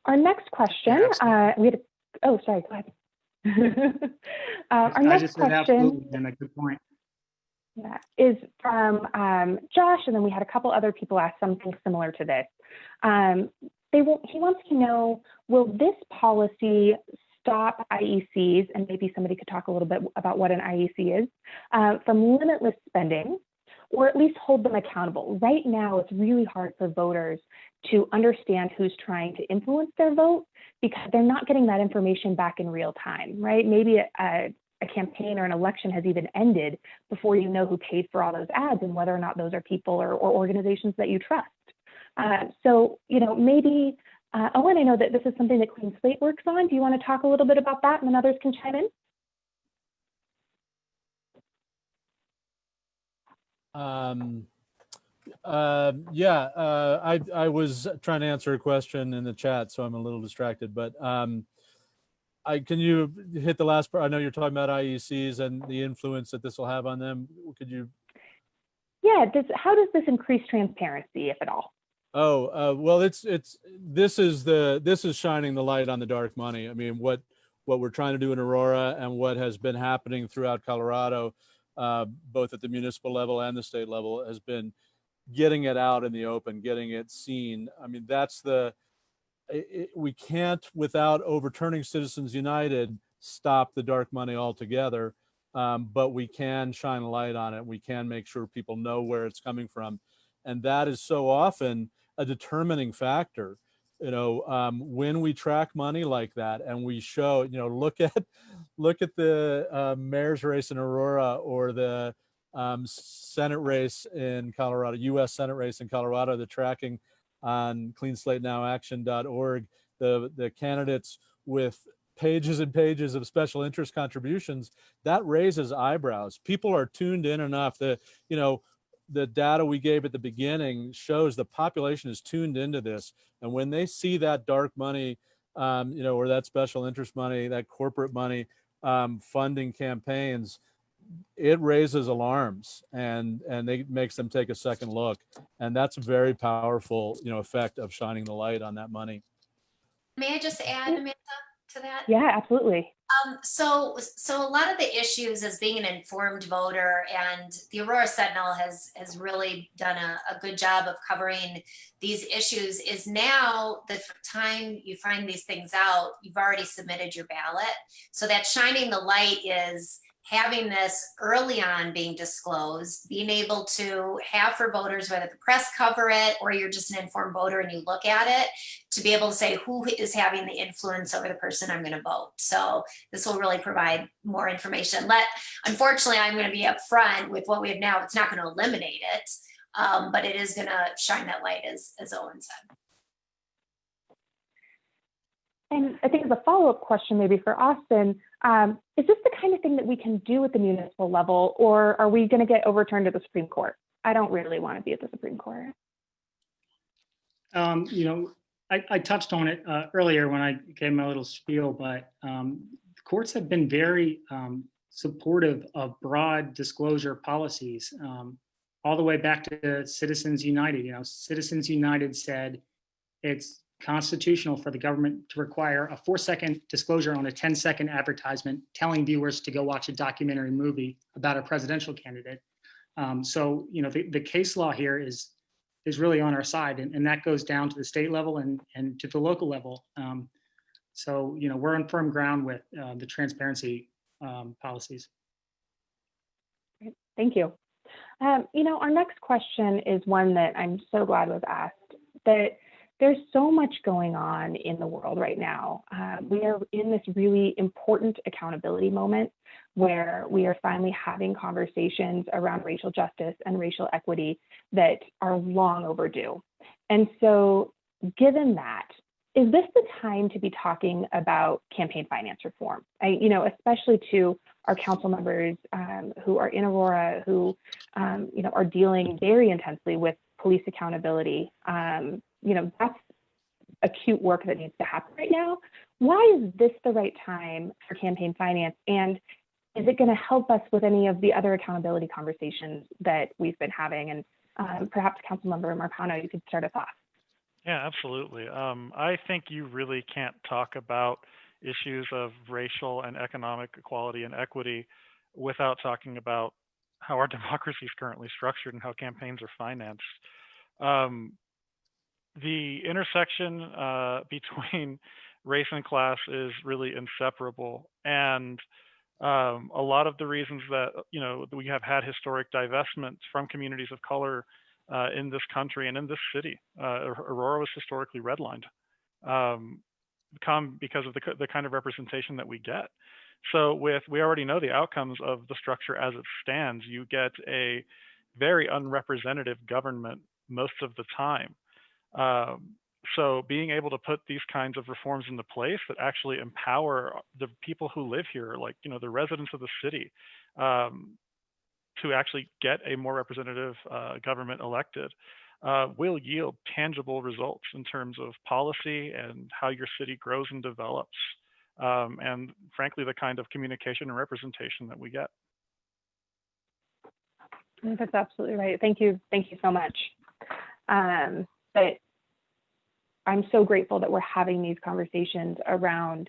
our next question, oh, sorry, go ahead. Our next question, and a good point. Yeah, is from Josh, and then we had a couple other people ask something similar to this. He wants to know, will this policy stop IECs, and maybe somebody could talk a little bit about what an IEC is, from limitless spending, or at least hold them accountable? Right now, it's really hard for voters to understand who's trying to influence their vote because they're not getting that information back in real time, right? Maybe a campaign or an election has even ended before you know who paid for all those ads and whether or not those are people or organizations that you trust. So, maybe, Owen, I know that this is something that Clean Slate works on. Do you want to talk a little bit about that and then others can chime in? I was trying to answer a question in the chat, so I'm a little distracted, but can you hit the last part? I know you're talking about IECs and the influence that this will have on them. Could you? Yeah, how does this increase transparency, if at all? Oh, well, this is shining the light on the dark money. I mean, what we're trying to do in Aurora and what has been happening throughout Colorado, both at the municipal level and the state level, has been getting it out in the open, getting it seen. I mean, we can't, without overturning Citizens United, stop the dark money altogether, but we can shine a light on it. We can make sure people know where it's coming from. And that is so often a determining factor, when we track money like that and we show, look at the mayor's race in Aurora or the Senate race in Colorado, U.S. Senate race in Colorado, the tracking on cleanslatenowAction.org, the candidates with pages and pages of special interest contributions, that raises eyebrows. People are tuned in enough that, the data we gave at the beginning shows the population is tuned into this. And when they see that dark money, or that special interest money, that corporate money funding campaigns, it raises alarms and it makes them take a second look. And that's a very powerful, effect of shining the light on that money. May I just add, Amanda, to that? Yeah, absolutely. So a lot of the issues as being an informed voter, and the Aurora Sentinel has really done a good job of covering these issues, is now the time you find these things out, you've already submitted your ballot. So that shining the light is having this early on being disclosed, being able to have for voters, whether the press cover it or you're just an informed voter and you look at it, to be able to say who is having the influence over the person I'm going to vote. So this will really provide more information. Unfortunately, I'm going to be upfront with what we have now. It's not going to eliminate it, but it is going to shine that light, as Owen said. And I think as a follow-up question, maybe for Austin, is this the kind of thing that we can do at the municipal level, or are we going to get overturned at the Supreme Court? I don't really want to be at the Supreme Court. I touched on it earlier when I gave my little spiel, but courts have been very supportive of broad disclosure policies, all the way back to Citizens United. You know, Citizens United said it's constitutional for the government to require a 4-second disclosure on a 10-second advertisement telling viewers to go watch a documentary movie about a presidential candidate. So, you know, the case law here is really on our side, and that goes down to the state level and to the local level. So, you know, we're on firm ground with the transparency policies. Thank you. You know, our next question is one that I'm so glad was asked, that there's so much going on in the world right now. We are in this really important accountability moment where we are finally having conversations around racial justice and racial equity that are long overdue. And so given that, is this the time to be talking about campaign finance reform? You know, especially to our council members who are in Aurora, who, you know, are dealing very intensely with police accountability. You know, that's acute work that needs to happen right now. Why is this the right time for campaign finance? And is it going to help us with any of the other accountability conversations that we've been having? And perhaps Councilmember Marcano, you could start us off. Yeah, absolutely. I think you really can't talk about issues of racial and economic equality and equity without talking about how our democracy is currently structured and how campaigns are financed. The intersection between race and class is really inseparable, and a lot of the reasons that, you know, we have had historic divestments from communities of color in this country and in this city. Aurora was historically redlined, come because of the kind of representation that we get. So we already know the outcomes of the structure as it stands. You get a very unrepresentative government most of the time. So being able to put these kinds of reforms into place that actually empower the people who live here, like, you know, the residents of the city, to actually get a more representative government elected, will yield tangible results in terms of policy and how your city grows and develops, and frankly, the kind of communication and representation that we get. That's absolutely right. Thank you so much. But I'm so grateful that we're having these conversations around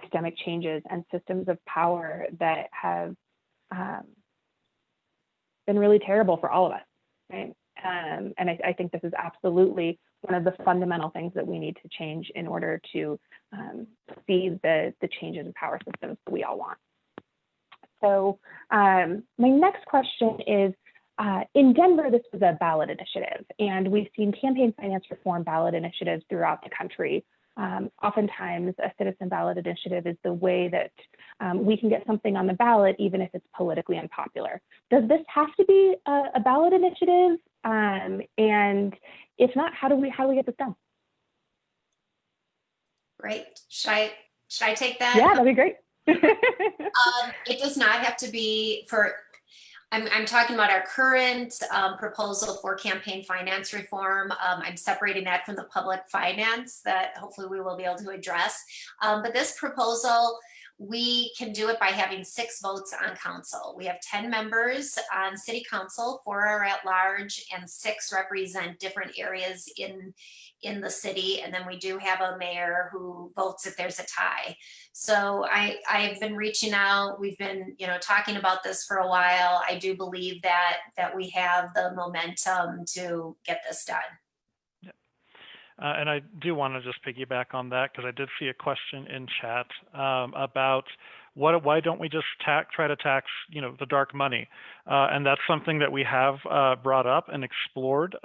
systemic changes and systems of power that have been really terrible for all of us, right? And I think this is absolutely one of the fundamental things that we need to change in order to see the changes in power systems that we all want. So my next question is, in Denver, this was a ballot initiative, and we've seen campaign finance reform ballot initiatives throughout the country. Oftentimes, a citizen ballot initiative is the way that we can get something on the ballot, even if it's politically unpopular. Does this have to be a ballot initiative? And if not, how do we get this done? Great. Should I take that? Yeah, that'd be great. It does not have to be for. I'm talking about our current proposal for campaign finance reform. I'm separating that from the public finance that hopefully we will be able to address. But this proposal, we can do it by having 6 votes on council. We have 10 members on city council, 4 are at large, and 6 represent different areas in the city. And then we do have a mayor who votes if there's a tie. So I've been reaching out. We've been, talking about this for a while. I do believe that we have the momentum to get this done. And I do want to just piggyback on that, because I did see a question in chat about why don't we just try to tax, the dark money? And that's something that we have brought up and explored.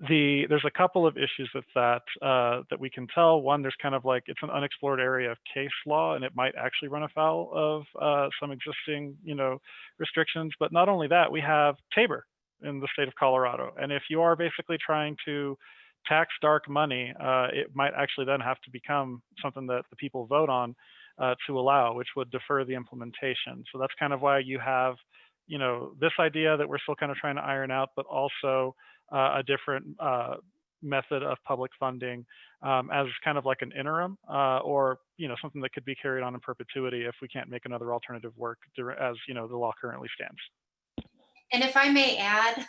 There's a couple of issues with that that we can tell. One, there's kind of like, it's an unexplored area of case law, and it might actually run afoul of some existing, restrictions. But not only that, we have Tabor in the state of Colorado. And if you are basically trying to tax dark money, it might actually then have to become something that the people vote on to allow, which would defer the implementation. So that's kind of why you have, this idea that we're still kind of trying to iron out, but also a different method of public funding as kind of like an interim or, something that could be carried on in perpetuity if we can't make another alternative work as, the law currently stands. And if I may add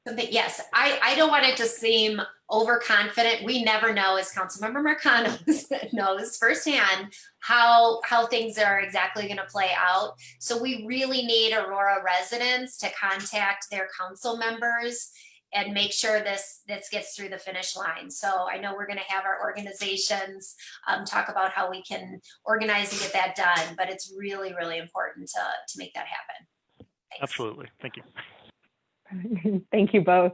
something, yes, I don't want it to seem overconfident. We never know, as Councilmember Marcano knows firsthand, how things are exactly going to play out. So we really need Aurora residents to contact their council members and make sure this gets through the finish line. So I know we're going to have our organizations talk about how we can organize and get that done, but it's really, really important to make that happen. Thanks. Absolutely. Thank you. Thank you both.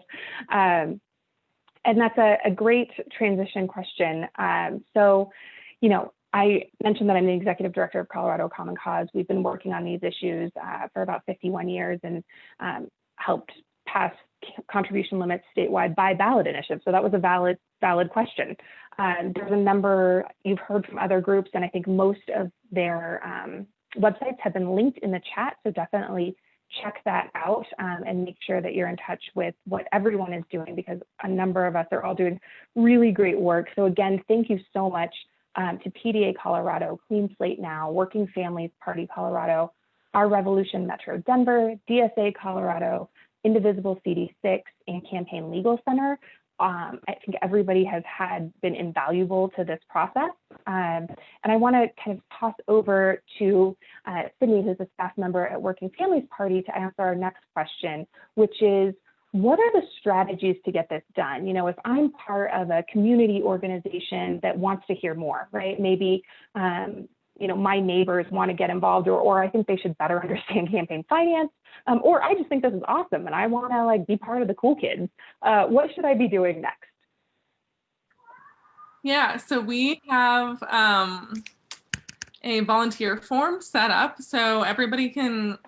And that's a great transition question. So, I mentioned that I'm the executive director of Colorado Common Cause. We've been working on these issues for about 51 years and helped pass contribution limits statewide by ballot initiative. So that was a valid question. There's a number you've heard from other groups, and I think most of their websites have been linked in the chat. So definitely check that out and make sure that you're in touch with what everyone is doing, because a number of us are all doing really great work. So again, thank you so much to PDA Colorado, Clean Slate Now, Working Families Party Colorado, Our Revolution Metro Denver, DSA Colorado, Indivisible CD6, and Campaign Legal Center. I think everybody has been invaluable to this process. And I want to kind of toss over to Sydney, who's a staff member at Working Families Party, to answer our next question, which is, what are the strategies to get this done? If I'm part of a community organization that wants to hear more, right? Maybe my neighbors want to get involved, or I think they should better understand campaign finance, or I just think this is awesome and I want to be part of the cool kids. What should I be doing next? Yeah, so we have a volunteer form set up, so everybody can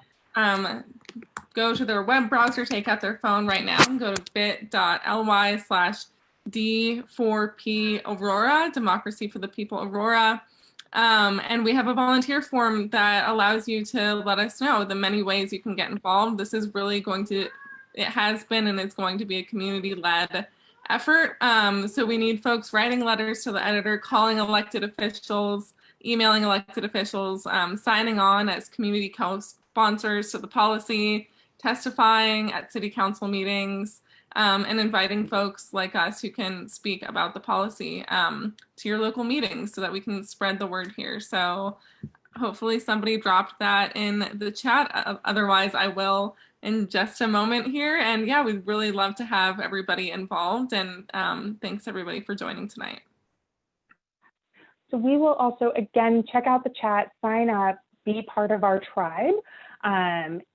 go to their web browser, take out their phone right now, and go to bit.ly/D4P Aurora, Democracy for the People Aurora. And we have a volunteer form that allows you to let us know the many ways you can get involved. This is really it has been and it's going to be a community-led effort. So we need folks writing letters to the editor, calling elected officials, emailing elected officials, signing on as community co-sponsors to the policy, testifying at city council meetings, and inviting folks like us who can speak about the policy to your local meetings so that we can spread the word here. So hopefully somebody dropped that in the chat. Otherwise, I will in just a moment here. And yeah, we'd really love to have everybody involved. And thanks everybody for joining tonight. So we will also, again, check out the chat, sign up, be part of our tribe.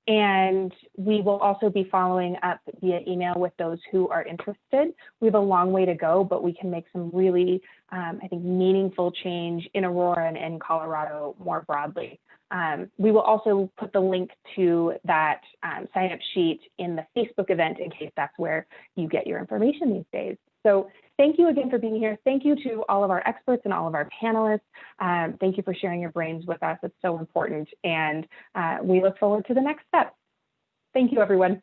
And we will also be following up via email with those who are interested. We have a long way to go, but we can make some really, I think, meaningful change in Aurora and in Colorado more broadly. We will also put the link to that sign-up sheet in the Facebook event in case that's where you get your information these days. So thank you again for being here. Thank you to all of our experts and all of our panelists. Thank you for sharing your brains with us. It's so important. And we look forward to the next step. Thank you, everyone.